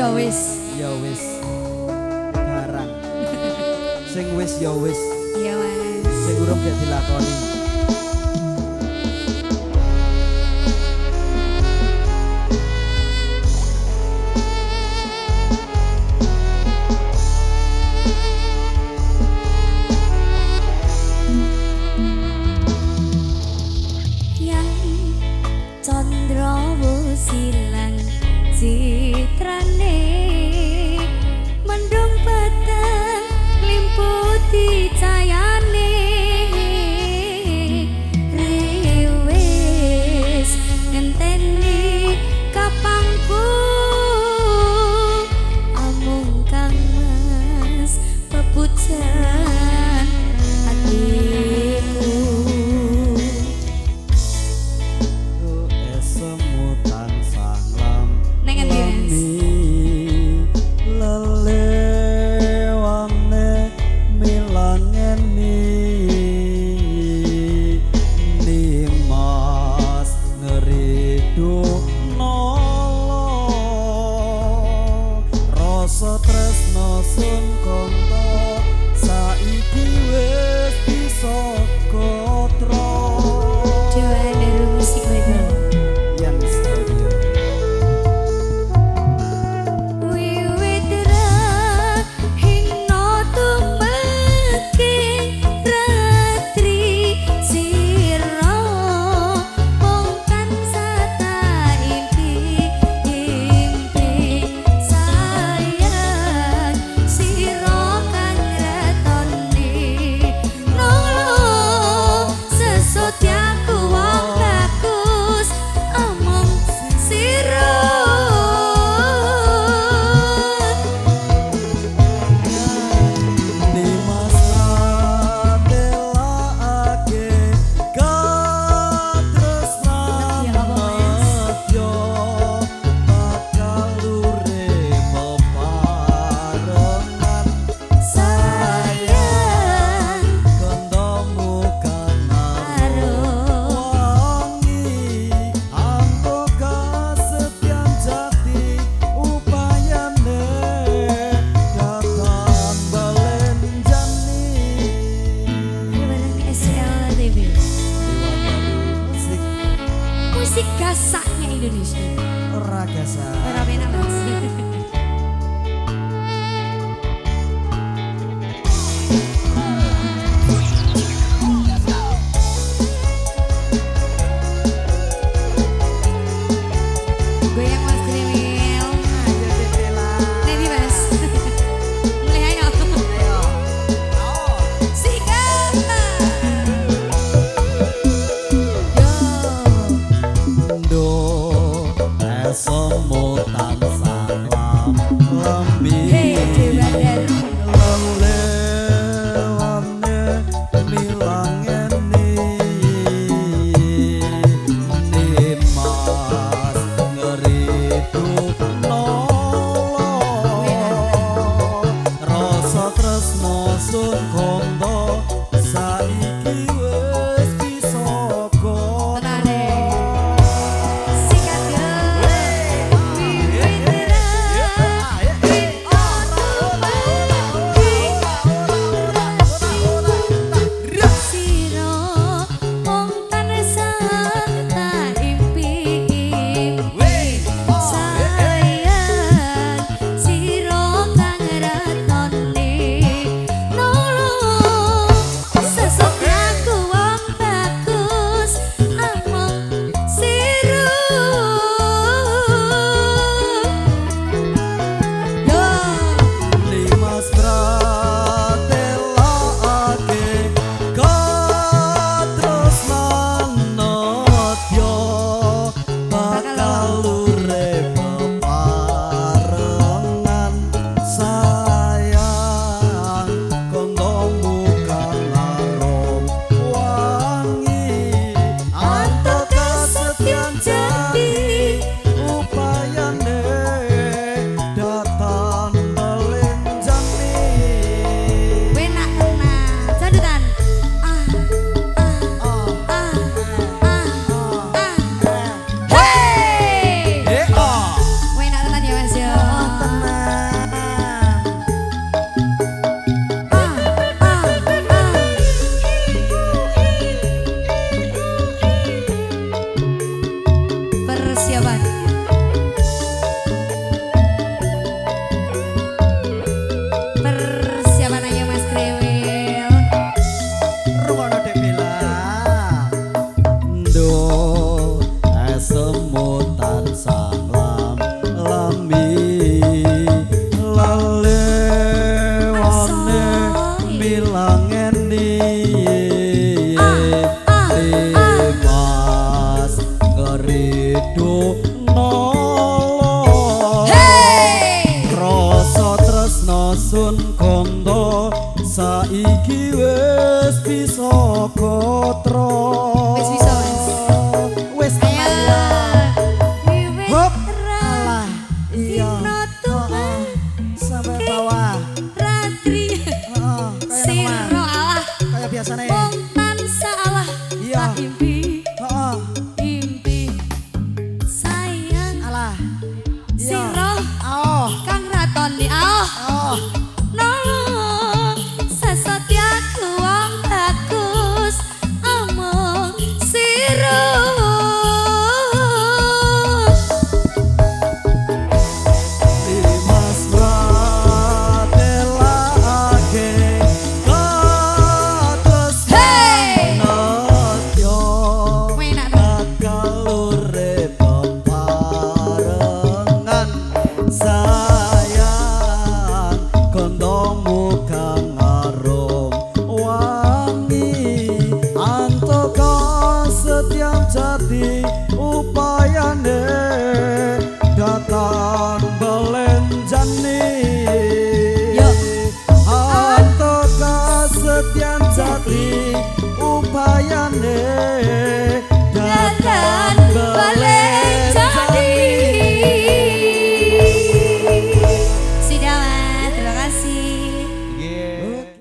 Ya wis. Ya wis. Barang. Sing wis ya wis. Iya Mas. Sing urung gak dilakoni. Silang citrane mendung peteng limputi cayane rewes ngenteni kapangku amung kang mas pepujan hatiku. Tresno sun konto saiki wis bisa kotro. Dewa dari musik label yang studio. Wiwit rahino tumeke ratri sira mung tansah tak impi-impi sayang sira kang ratoni nolo sesotyaku wong bagus omong sira. Musik gasaknya Indonesia. Ora gasak. Ora penak Mas. Goyang Mas Krewil. Ayo dipela. Nanti Mas. Mulai ayo. Ayo. Oh. Sikat. Do esemu tansah Iya. Tak impi, Heeh. impi sayang Alah. Iya. siro Oh. kang ratoni oh Oh. nolong sesetiaku wong bagus omong siro Dimas ratelake kados Hey! natyo Enak tuh. bakal urip bebarengan sayang kondomu kang arum wangi antoko setiap jati